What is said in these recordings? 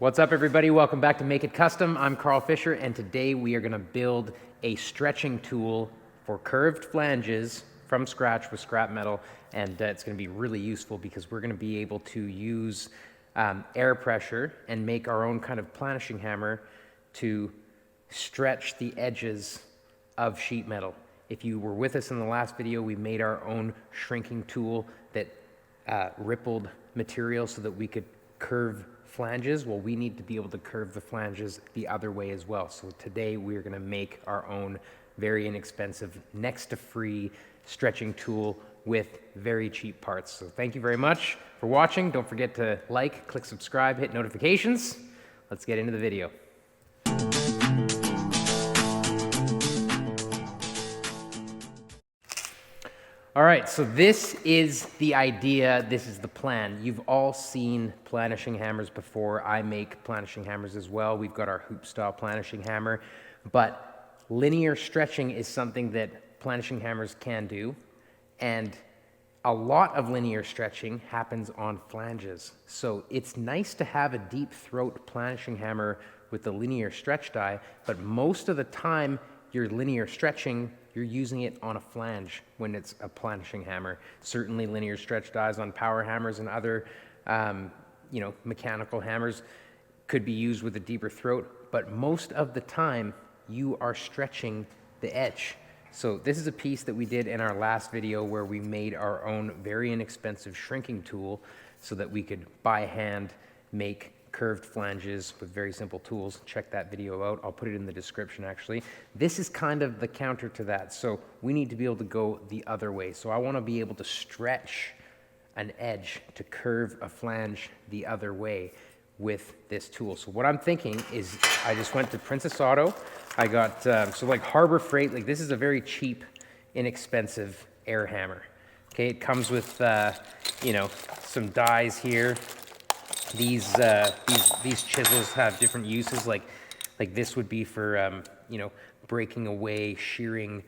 What's up, everybody? Welcome back to Make It Custom. I'm Carl Fisher, and today we are going to build a stretching tool for curved flanges from scratch with scrap metal, and it's going to be really useful because we're going to be able to use air pressure and make our own kind of planishing hammer to stretch the edges of sheet metal. If you were with us in the last video, we made our own shrinking tool that rippled material so that we could curve flanges. Well, we need to be able to curve the flanges the other way as well. So today we're going to make our own very inexpensive, next to free stretching tool with very cheap parts. So thank you very much for watching. Don't forget to like, click subscribe, hit notifications. Let's get into the video. All right, so this is the idea, this is the plan. You've all seen planishing hammers before. I make planishing hammers as well. We've got our hoop style planishing hammer, but linear stretching is something that planishing hammers can do, and a lot of linear stretching happens on flanges. So it's nice to have a deep throat planishing hammer with the linear stretch die, but most of the time your linear stretching, you're using it on a flange when it's a planishing hammer. Certainly linear stretch dies on power hammers and other mechanical hammers could be used with a deeper throat, but most of the time you are stretching the edge. So this is a piece that we did in our last video where we made our own very inexpensive shrinking tool so that we could by hand make curved flanges with very simple tools. Check that video out. I'll put it in the description actually. This is kind of the counter to that. So we need to be able to go the other way. So I want to be able to stretch an edge to curve a flange the other way with this tool. So what I'm thinking is I just went to Princess Auto. I got, so like Harbor Freight, like this is a very cheap, inexpensive air hammer. Okay, it comes with, some dies here. These chisels have different uses, like this would be for, breaking away, shearing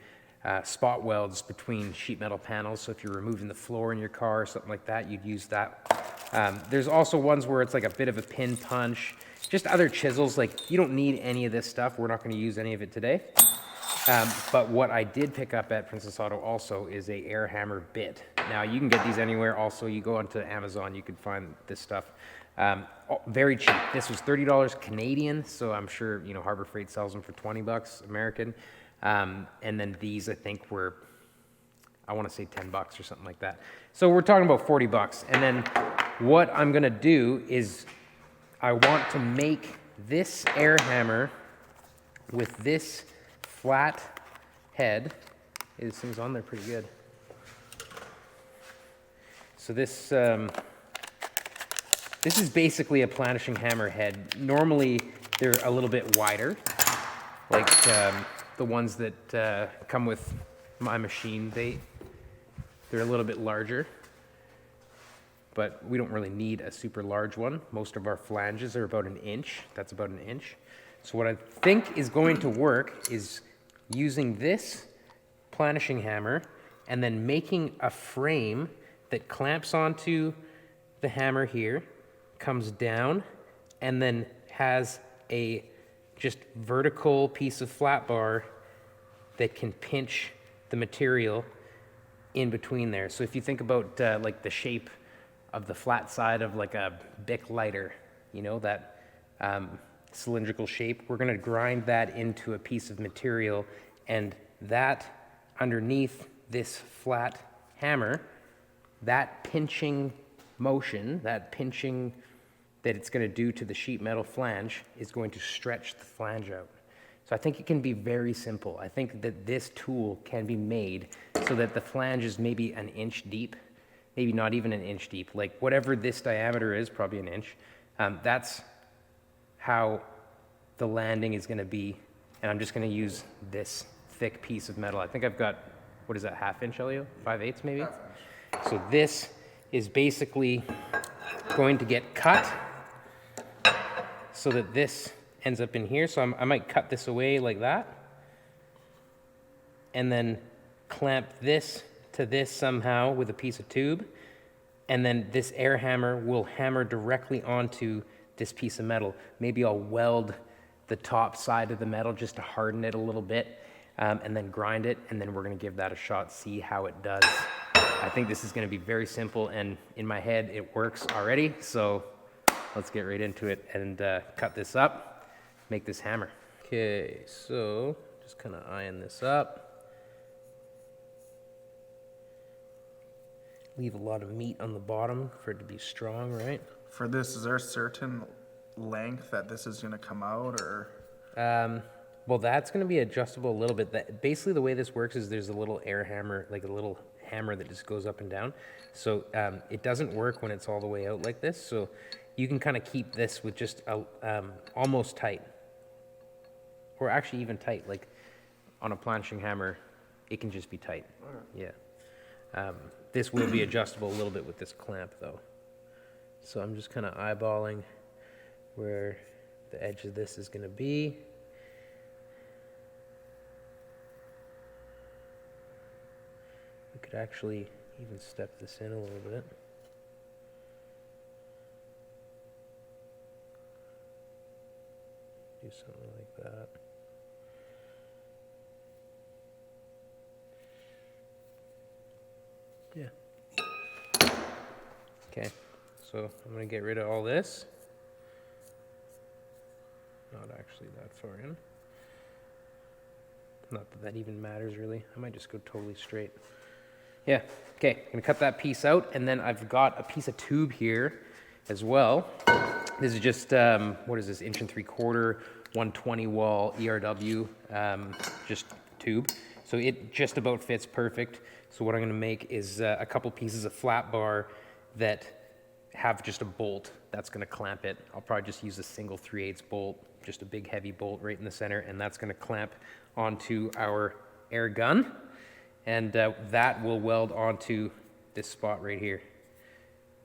spot welds between sheet metal panels. So if you're removing the floor in your car or something like that, you'd use that. There's also ones where it's like a bit of a pin punch, just other chisels. Like you don't need any of this stuff. We're not going to use any of it today. But what I did pick up at Princess Auto also is a air hammer bit. Now you can get these anywhere. Also, you go onto Amazon, you can find this stuff. Very cheap. This was $30 Canadian, so I'm sure Harbor Freight sells them for $20 American. And then these I think were, I want to say $10 or something like that. So we're talking about $40. And then what I'm gonna do is I want to make this air hammer with this flat head. Hey, this thing's on there pretty good. So this is basically a planishing hammer head. Normally, they're a little bit wider, like the ones that come with my machine. They're a little bit larger, but we don't really need a super large one. Most of our flanges are about an inch. That's about an inch. So what I think is going to work is using this planishing hammer and then making a frame that clamps onto the hammer here, comes down, and then has a just vertical piece of flat bar that can pinch the material in between there. So if you think about like the shape of the flat side of like a Bic lighter, that cylindrical shape, we're going to grind that into a piece of material, and that underneath this flat hammer, that pinching motion, that pinching that it's going to do to the sheet metal flange is going to stretch the flange out. So I think it can be very simple. I think that this tool can be made so that the flange is maybe an inch deep, maybe not even an inch deep, like whatever this diameter is, probably an inch. That's how the landing is going to be, and I'm just going to use this thick piece of metal. I think I've got, what is that, ½ inch, Elio? 5/8 maybe? So this is basically going to get cut so that this ends up in here. So I might cut this away like that and then clamp this to this somehow with a piece of tube, and then this air hammer will hammer directly onto this piece of metal. Maybe I'll weld the top side of the metal just to harden it a little bit, and then grind it, and then we're gonna give that a shot, see how it does. I think this is gonna be very simple, and in my head it works already, so let's get right into it and cut this up, make this hammer. Okay, so just kind of iron this up. Leave a lot of meat on the bottom for it to be strong, right? For this, is there a certain length that this is gonna come out, or? Well, that's gonna be adjustable a little bit. Basically the way this works is there's a little air hammer, like a little hammer that just goes up and down. So it doesn't work when it's all the way out like this. So you can kind of keep this with just almost tight, or actually even tight. Like on a planching hammer, it can just be tight. Yeah. This will be adjustable a little bit with this clamp though. So I'm just kind of eyeballing where the edge of this is going to be. We could actually even step this in a little bit. Do something like that. Yeah. Okay, so I'm going to get rid of all this. Not actually that far in. Not that that even matters really. I might just go totally straight. Yeah, okay, I'm gonna cut that piece out, and then I've got a piece of tube here as well. This is just, what is this, 1.75" 120 wall ERW, just tube. So it just about fits perfect. So what I'm gonna make is a couple pieces of flat bar that have just a bolt that's gonna clamp it. I'll probably just use a single 3/8 bolt, just a big heavy bolt right in the center, and that's gonna clamp onto our air gun. And that will weld onto this spot right here.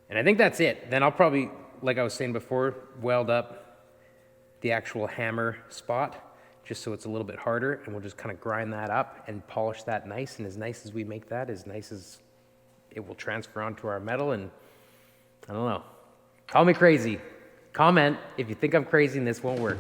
And I think that's it. Then I'll probably, like I was saying before, weld up the actual hammer spot, just so it's a little bit harder, and we'll just kind of grind that up and polish that nice. And as nice as we make that, as nice as it will transfer onto our metal. And I don't know, call me crazy. Comment if you think I'm crazy and this won't work.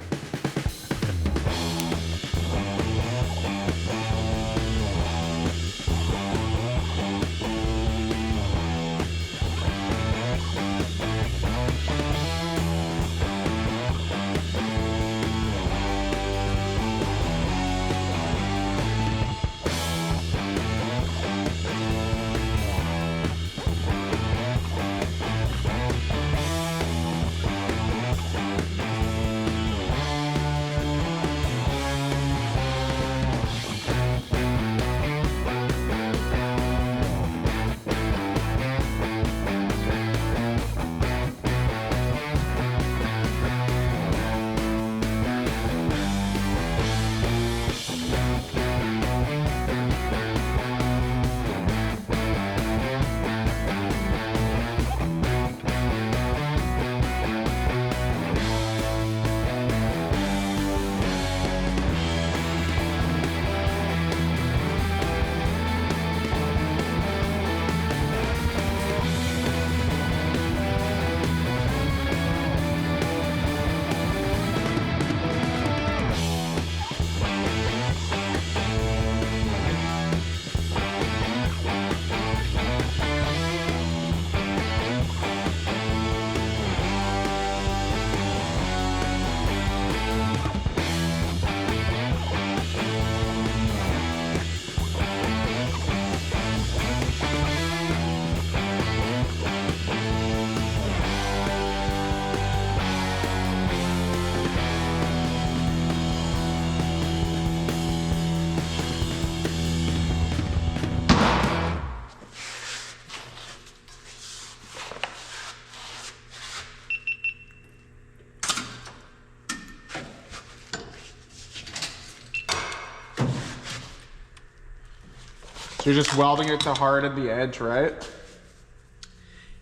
You're just welding it to harden the edge, right?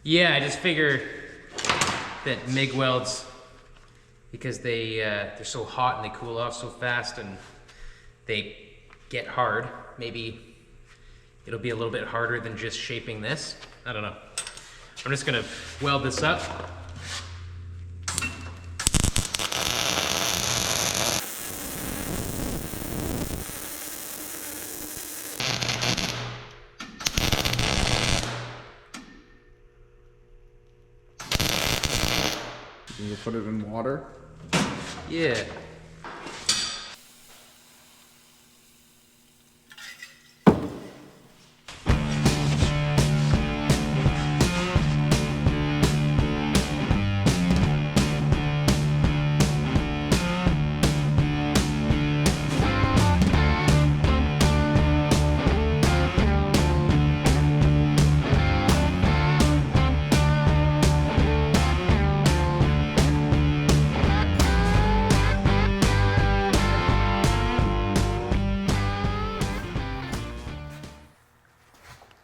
Yeah, I just figure that MIG welds, because they're so hot and they cool off so fast and they get hard, maybe it'll be a little bit harder than just shaping this. I don't know. I'm just gonna weld this up. put it in water. Yeah.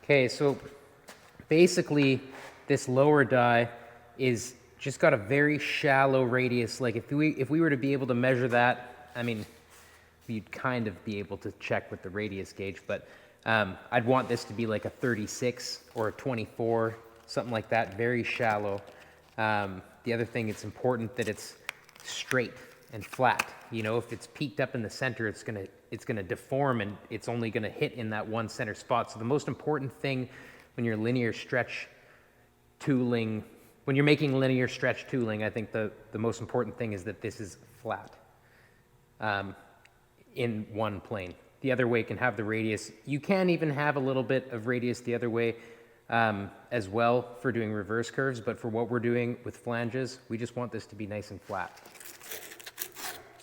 Okay, so basically this lower die is just got a very shallow radius. Like if we were to be able to measure that, I mean, you'd kind of be able to check with the radius gauge, but I'd want this to be like a 36 or a 24, something like that, very shallow. The other thing, it's important that it's straight and flat. You know, if it's peaked up in the center, it's gonna deform, and it's only gonna hit in that one center spot. So the most important thing when you're linear stretch tooling, when you're making linear stretch tooling, I think the most important thing is that this is flat in one plane. The other way can have the radius. You can even have a little bit of radius the other way as well for doing reverse curves, but for what we're doing with flanges, we just want this to be nice and flat.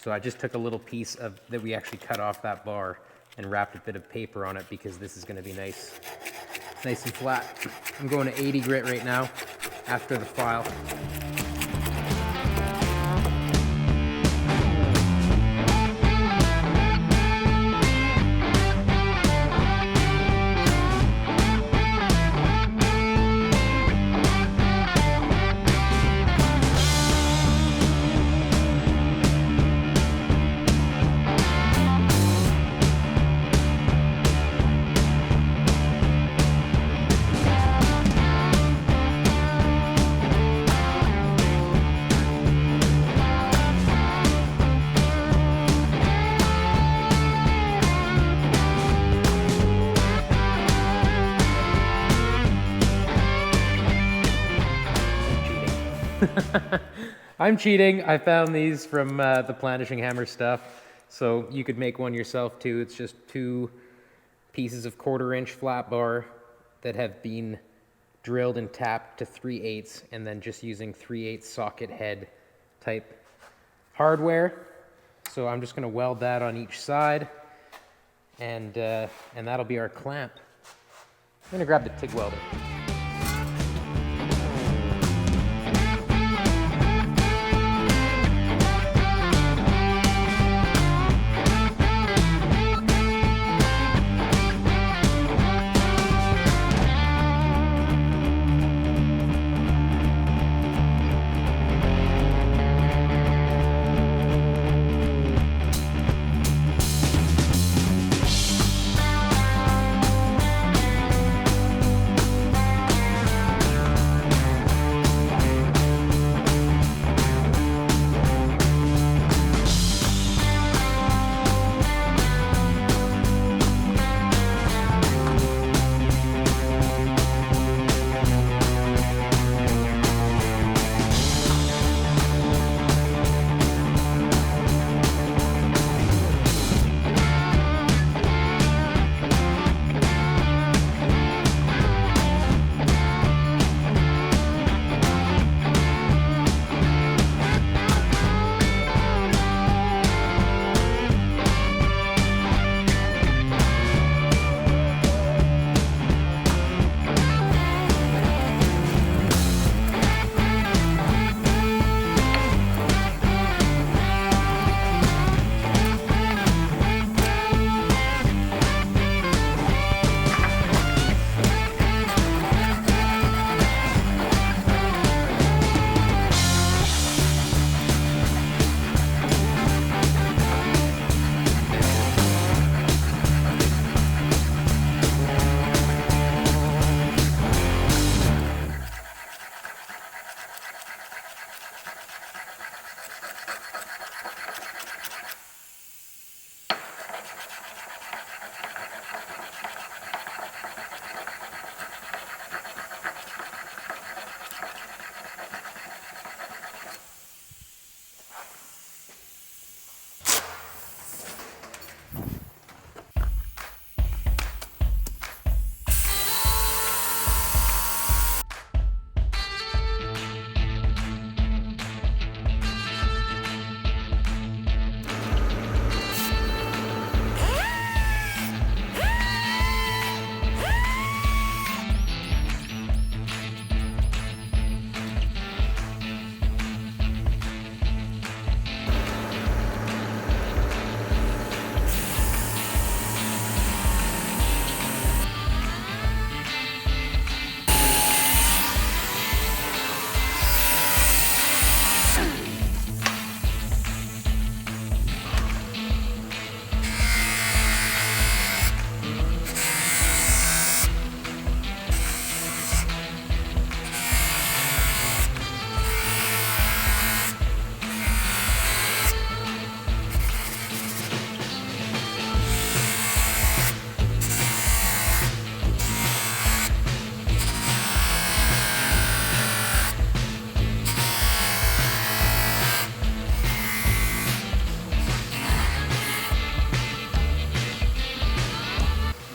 So I just took a little piece of that we actually cut off that bar and wrapped a bit of paper on it because this is going to be nice and flat. I'm going to 80 grit right now after the file. I'm cheating. I found these from the Planishing Hammer stuff, so you could make one yourself too. It's just 2 pieces of 1/4-inch flat bar that have been drilled and tapped to 3/8, and then just using 3/8 socket head type hardware. So I'm just going to weld that on each side, and that'll be our clamp. I'm going to grab the TIG welder.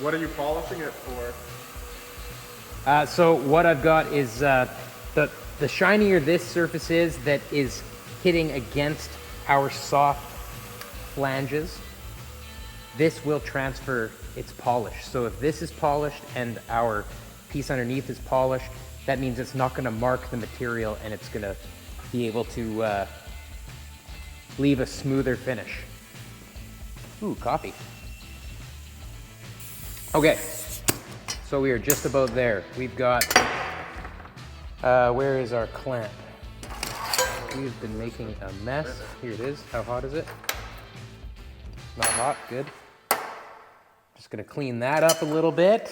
What are you polishing it for? So what I've got is the shinier this surface is that is hitting against our soft flanges, this will transfer its polish. So if this is polished and our piece underneath is polished, that means it's not going to mark the material and it's going to be able to leave a smoother finish. Ooh, coffee. Okay, so we are just about there. We've got, where is our clamp? We've been making a mess. Here it is. How hot is it? Not hot, good. Just gonna clean that up a little bit.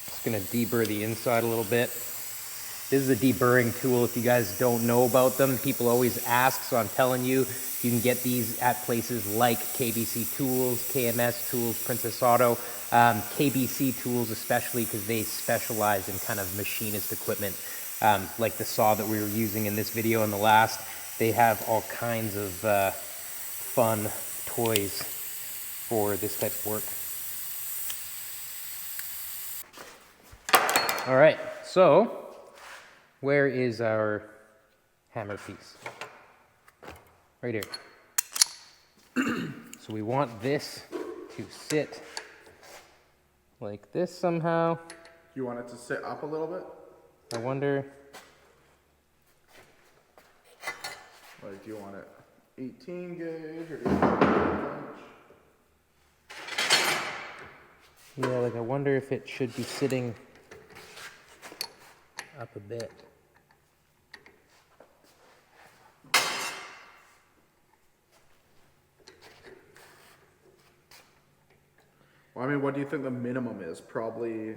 Just gonna deburr the inside a little bit. This is a deburring tool. If you guys don't know about them, people always ask, so I'm telling you, you can get these at places like KBC Tools, KMS Tools, Princess Auto, KBC Tools especially because they specialize in kind of machinist equipment, like the saw that we were using in this video and the last. They have all kinds of fun toys for this type of work. All right, so where is our hammer piece? Right here. So we want this to sit like this somehow. You want it to sit up a little bit? I wonder. Like, do you want it 18 gauge or do you want it 12 inch? Yeah, like I wonder if it should be sitting up a bit. Well, I mean, what do you think the minimum is? Probably,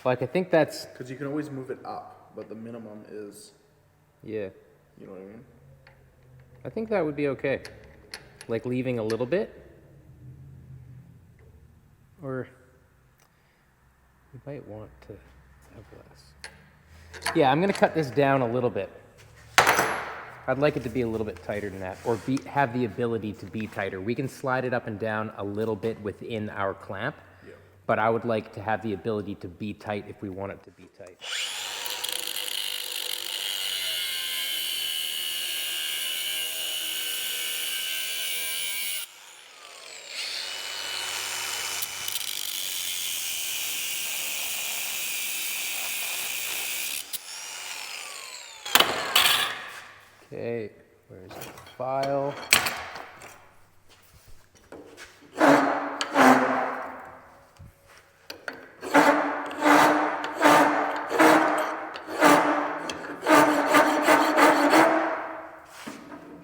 Like I think that's, because you can always move it up, but the minimum is, yeah, you know what I mean? I think that would be okay. Like leaving a little bit. Or you might want to have less. Yeah, I'm gonna cut this down a little bit. I'd like it to be a little bit tighter than that, or have the ability to be tighter. We can slide it up and down a little bit within our clamp, Yeah. but I would like to have the ability to be tight if we want it to be tight. Okay, where's the file?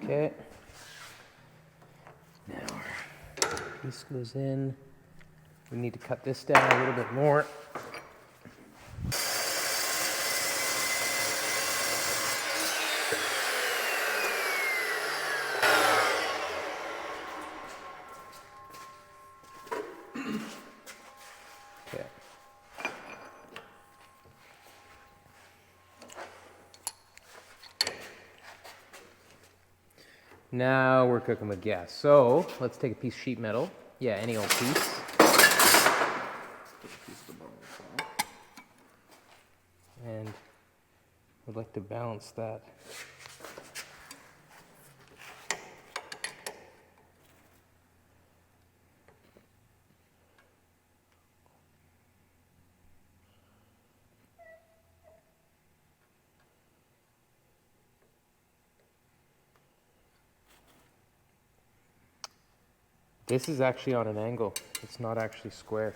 Okay. Now our piece goes in. We need to cut this down a little bit more. Okay. Now we're cooking with gas. So let's take a piece of sheet metal. Yeah, any old piece. Put a piece of the bone as well. And I'd like to balance that. This is actually on an angle. It's not actually square.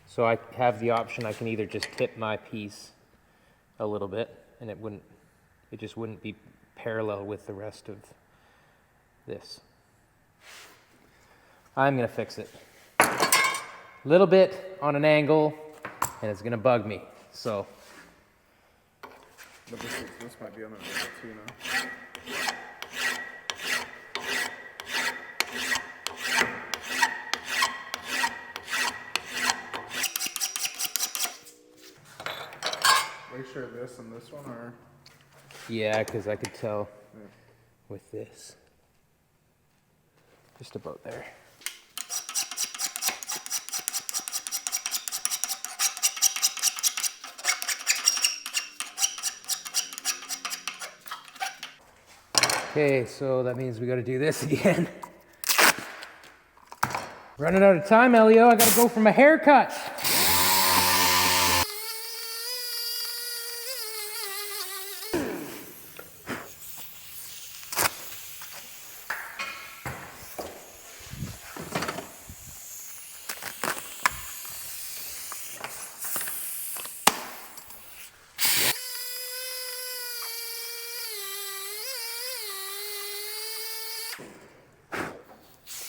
So I have the option, I can either just tip my piece a little bit and it just wouldn't be parallel with the rest of this. I'm gonna fix it. A little bit on an angle and it's gonna bug me, so. But this might be on an angle too now. picture of this and this one, or? Yeah, because I could tell with this. Just about there. Okay, so that means we gotta do this again. Running out of time, Elio. I gotta go for my haircut.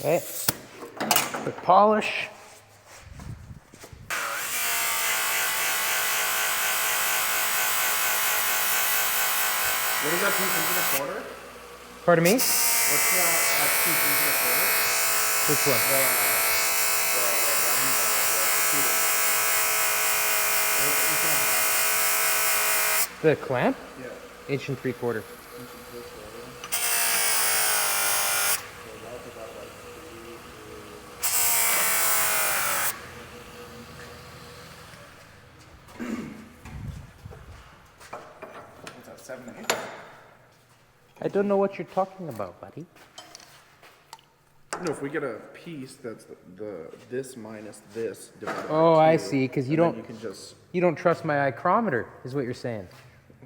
Okay, quick polish. What is that piece into the quarter? Pardon me? What's that piece into the quarter? Which one? The clamp? Yeah. 1.75 inches. What's that, 7/8? I don't know what you're talking about, buddy. No, if we get a piece that's this minus this divided by Oh, I 2, see, because you and then don't you can just, you don't trust my micrometer, is what you're saying.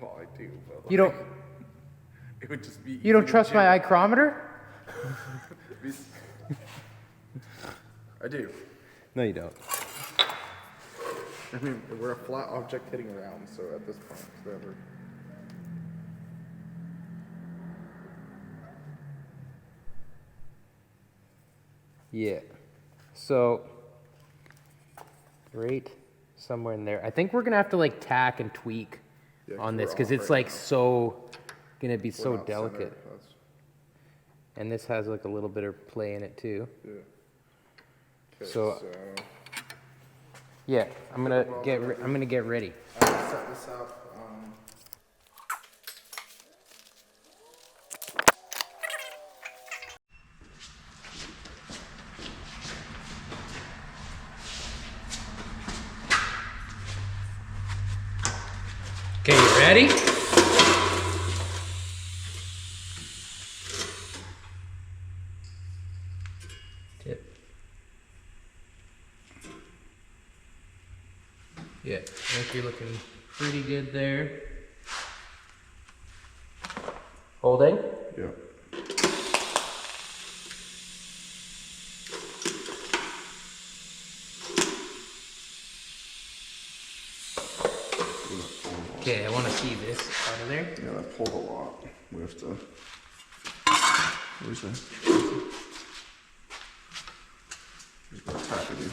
well, I do, but You don't it would just be you don't easy to trust do. my micrometer? I do. No, you don't. I mean, we're a flat object hitting around, so at this point, it's whatever. Yeah. So right somewhere in there. I think we're gonna have to like tack and tweak Yeah, 'cause on this we're because off it's right like now. so gonna be We're so not delicate. centered, that's- And this has like a little bit of play in it too. yeah. Okay, So- Yeah, I'm gonna get ready. I'm gonna set this up. Okay, you ready? Tip. Yeah, I think you're looking pretty good there. Holding. Yeah. Okay, I want to see this out of there. Yeah, that pulled a lot. We have to. Where's that? Here's what I have to do.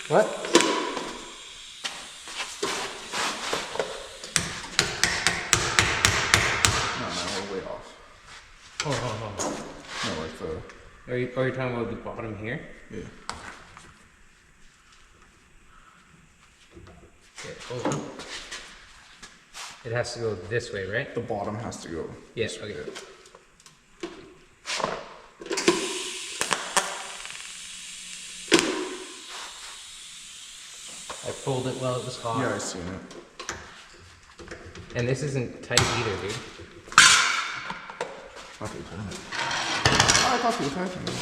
What? No, we're way off. Oh. No, like the. Are you talking about the bottom here? Yeah. Yeah. Oh. It has to go this way, right? The bottom has to go. Yes. this way. Okay. I pulled it while it was hot. Yeah, I seen it. And this isn't tight either, dude. Not too tight. Oh, I thought you were typing.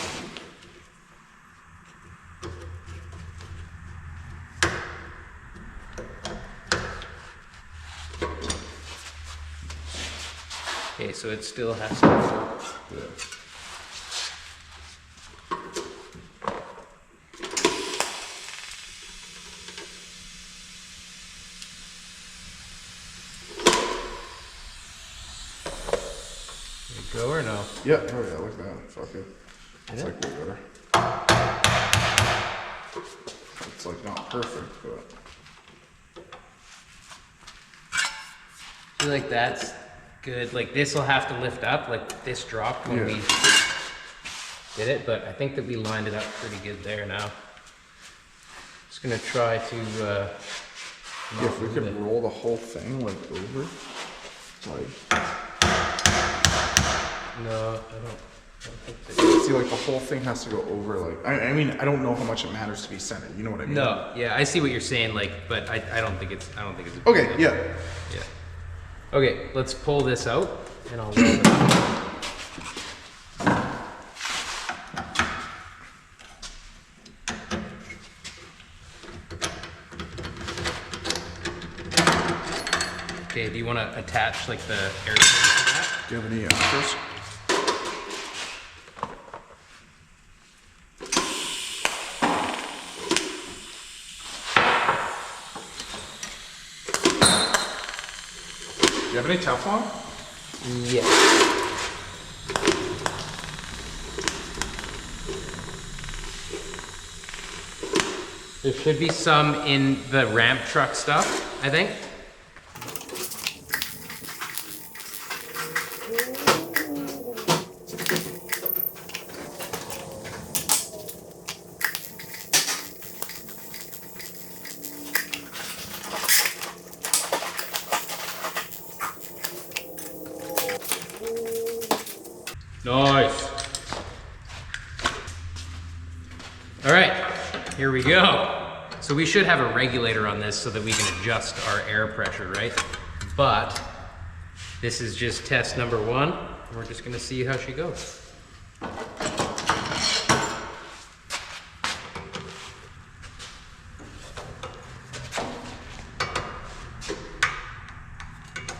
Okay, so it still has to go. Yeah. Go or no? Yeah, oh yeah, look at that. Fuck it. It's Is like way better. It's like not perfect, but. feel like that's good. Like this will have to lift up, like this dropped when we did it, but I think that we lined it up pretty good there now. Just gonna try to, if we could roll the whole thing like over, like. No, I don't think that. See, like the whole thing has to go over. Like, I mean, I don't know how much it matters to be centered. You know what I mean? No, yeah, I see what you're saying. Like, but I don't think it's. Okay, yeah. Yeah. Okay, let's pull this out, and I'll weld it up. Okay, do you want to attach like the air tank to that? Do you have any answers? Do you have any Teflon? Yes. There should be some in the ramp truck stuff, I think. Nice. All right, here we go. So we should have a regulator on this so that we can adjust our air pressure, right? But this is just test number one. We're just gonna see how she goes.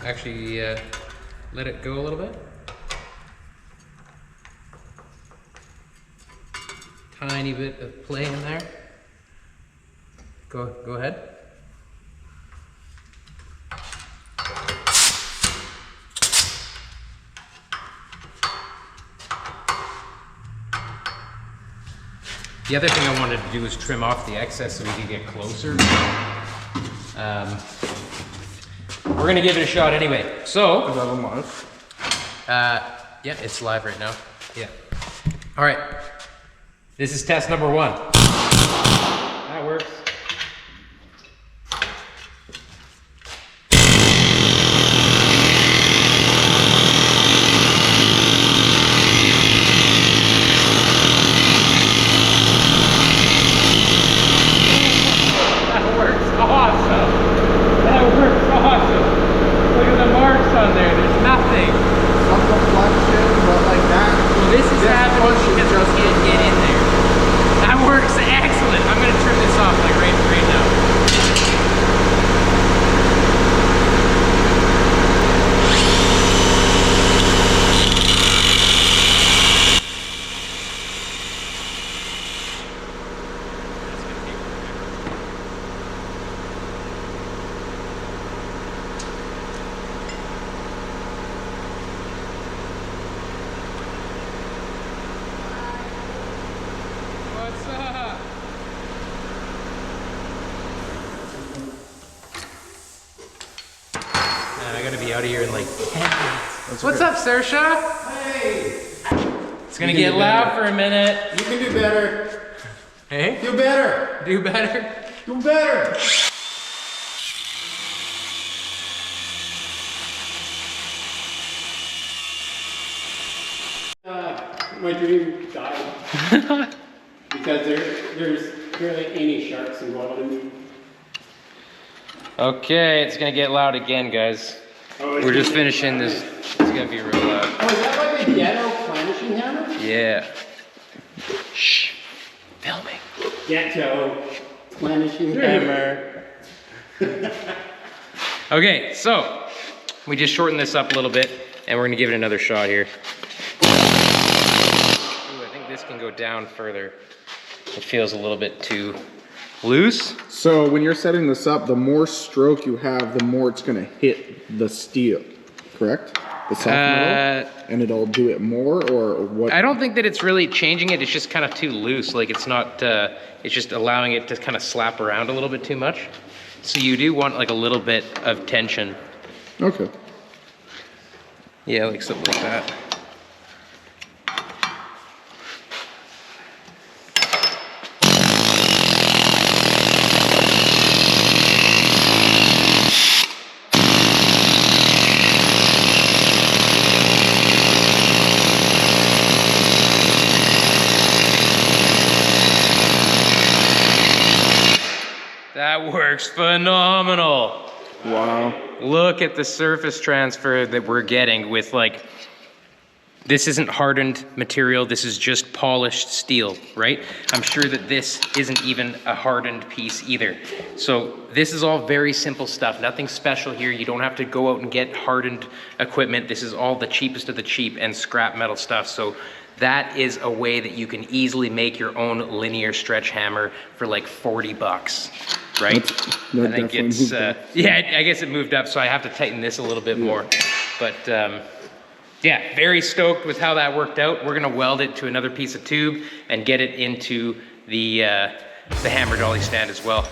Actually, let it go a little bit. Tiny bit of play in there. Go ahead. The other thing I wanted to do was trim off the excess so we could get closer. We're gonna give it a shot anyway. So, Is that on live? yeah, it's live right now. Yeah. All right. This is test number one. That works. That works awesome. That works awesome. Look at the marks on there. There's nothing. Some deflection, but like that. Well, this is happening because we can't get in there. That works excellent. I'm gonna trim this off like right now. What's up? Man, I gotta be out of here in like 10 minutes. What's up, Saoirse? Hey! It's gonna get loud for a minute. You can do better. Hey? Do better. Do better? Do better. My dream died because there's barely any sharks involved in me. Okay, it's gonna get loud again, guys. We're just finishing this. It's gonna be real loud. Oh, is that like a ghetto planishing hammer? Yeah. Shh. Filming. Ghetto planishing hammer. Okay, so we just shortened this up a little bit, and we're gonna give it another shot here. Ooh, I think this can go down further. It feels a little bit too loose. So when you're setting this up, the more stroke you have, the more it's gonna hit the steel, correct? The soft metal, and it'll do it more, or what? I don't think that it's really changing it. It's just kind of too loose. Like it's not. It's just allowing it to kind of slap around a little bit too much. So you do want like a little bit of tension. Okay. Yeah, like something like that. That works phenomenal. Wow. Look at the surface transfer that we're getting with like, this isn't hardened material, this is just polished steel, right? I'm sure that this isn't even a hardened piece either. So this is all very simple stuff, nothing special here. You don't have to go out and get hardened equipment. This is all the cheapest of the cheap and scrap metal stuff. So that is a way that you can easily make your own linear stretch hammer for like 40 bucks, right? That I think it's, yeah, I guess it moved up, so I have to tighten this a little bit more. But yeah, very stoked with how that worked out. We're gonna weld it to another piece of tube and get it into the hammer dolly stand as well.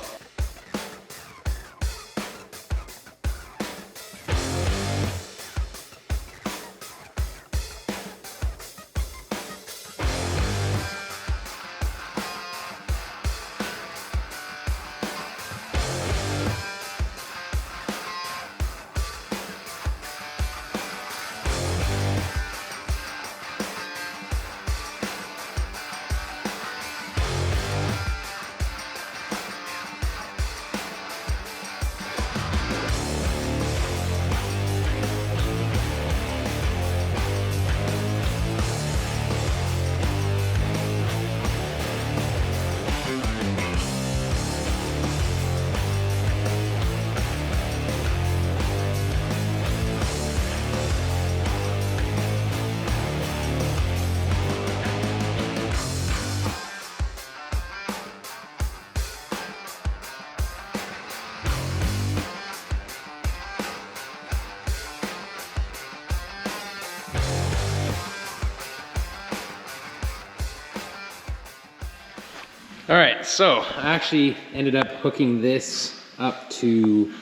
All right, so I actually ended up hooking this up to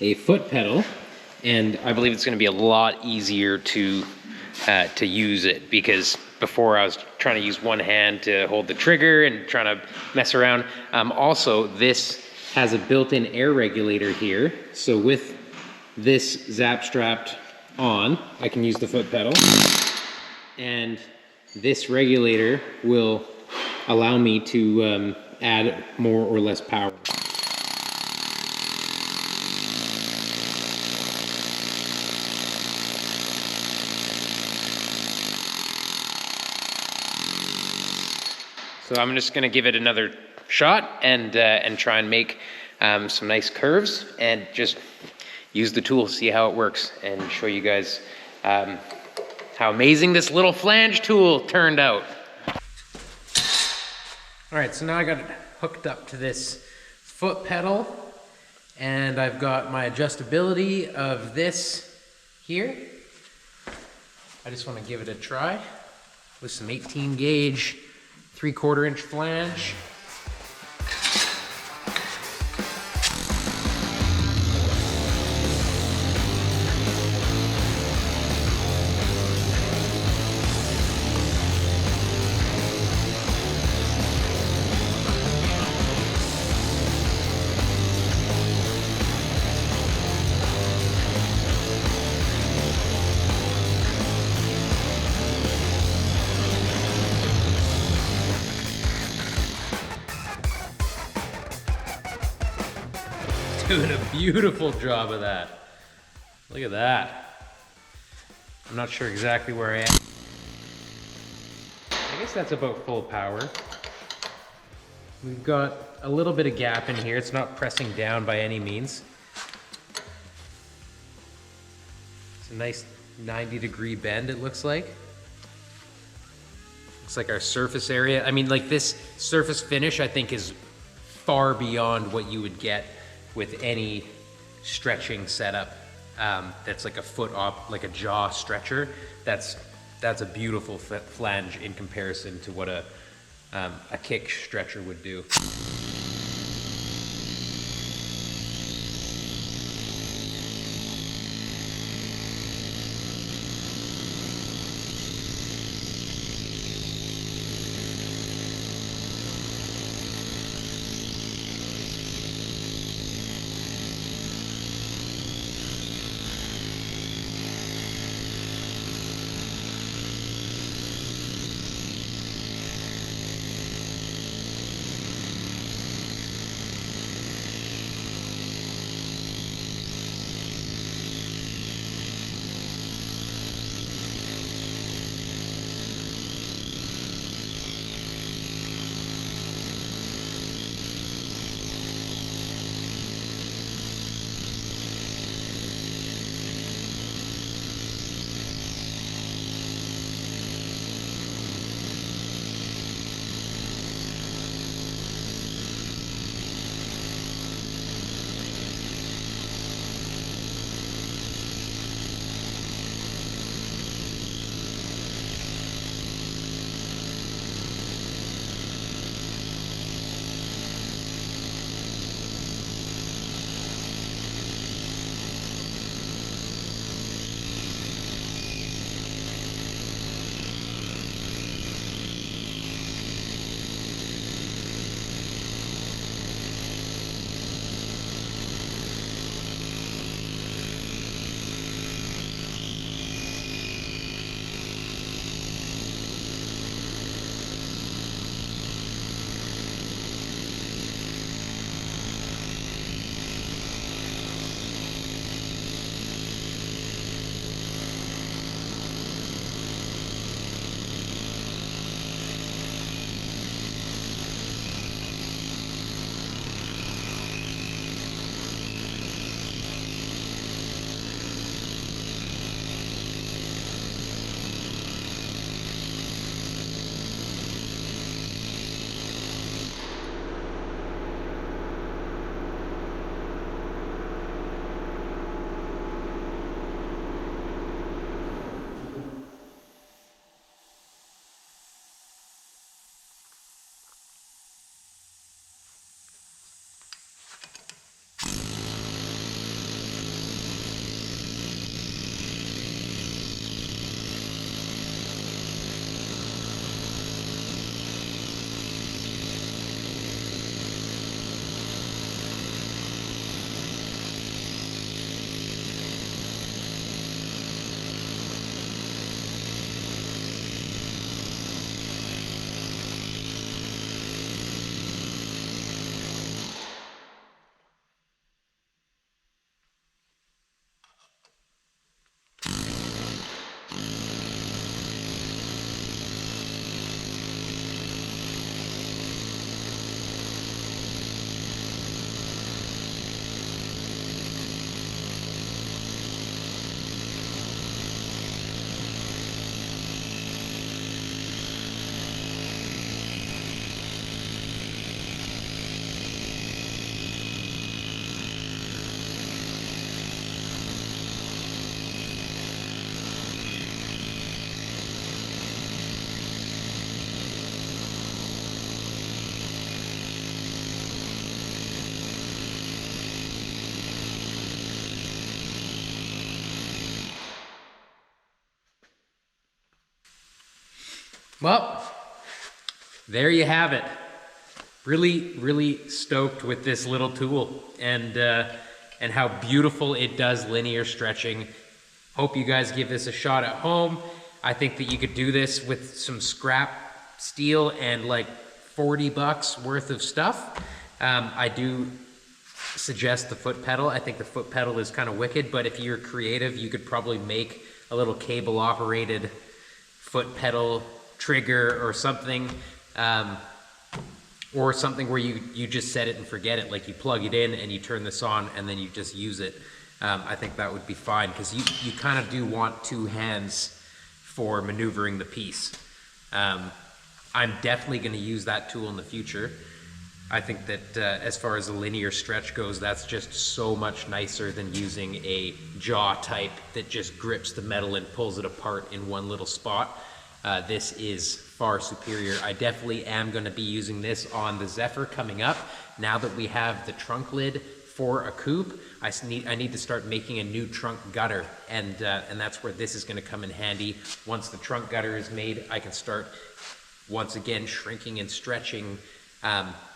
a foot pedal, and I believe it's gonna be a lot easier to use it, because before I was trying to use one hand to hold the trigger and trying to mess around. Also, this has a built-in air regulator here, so with this zap strapped on, I can use the foot pedal, and this regulator will allow me to add more or less power. So I'm just gonna give it another shot and try and make some nice curves and just use the tool, see how it works, and show you guys how amazing this little flange tool turned out. All right, so now I got it hooked up to this foot pedal, and I've got my adjustability of this here. I just want to give it a try with some 18 gauge 3/4 inch flange. Doing a beautiful job of that. Look at that. I'm not sure exactly where I am. I guess that's about full power. We've got a little bit of gap in here. It's not pressing down by any means. It's a nice 90-degree bend, it looks like. Looks like our surface area. I mean, like, this surface finish, I think, is far beyond what you would get with any stretching setup that's like a foot op, like a jaw stretcher. That's a beautiful flange in comparison to what a kick stretcher would do. Well, there you have it. Really stoked with this little tool and how beautiful it does linear stretching. Hope you guys give this a shot at home. I think that you could do this with some scrap steel and like $40 worth of stuff. I do suggest the foot pedal. I think the foot pedal is kind of wicked, but if you're creative, you could probably make a little cable operated foot pedal trigger or something where you just set it and forget it. Like you plug it in and you turn this on and then you just use it. I think that would be fine because you kind of do want two hands for maneuvering the piece. I'm definitely going to use that tool in the future. I think that as far as a linear stretch goes, that's just so much nicer than using a jaw type that just grips the metal and pulls it apart in one little spot. This is far superior. I definitely am going to be using this on the Zephyr coming up. Now that we have the trunk lid for a coupe, I need to start making a new trunk gutter, and that's where this is going to come in handy. Once the trunk gutter is made, I can start once again shrinking and stretching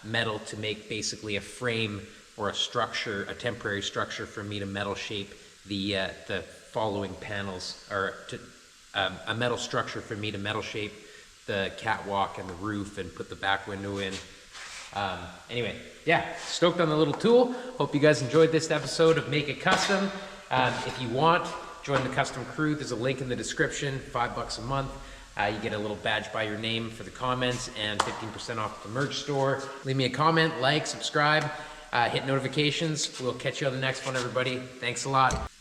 metal to make basically a frame or a structure, a temporary structure for me to metal shape the following panels, or a metal structure for me to metal shape the catwalk and the roof and put the back window in. Anyway, yeah, stoked on the little tool. Hope you guys enjoyed this episode of Make It Custom. If you want, join the custom crew. There's a link in the description, $5 a month. You get a little badge by your name for the comments and 15% off the merch store. Leave me a comment, like, subscribe, hit notifications. We'll catch you on the next one, everybody. Thanks a lot.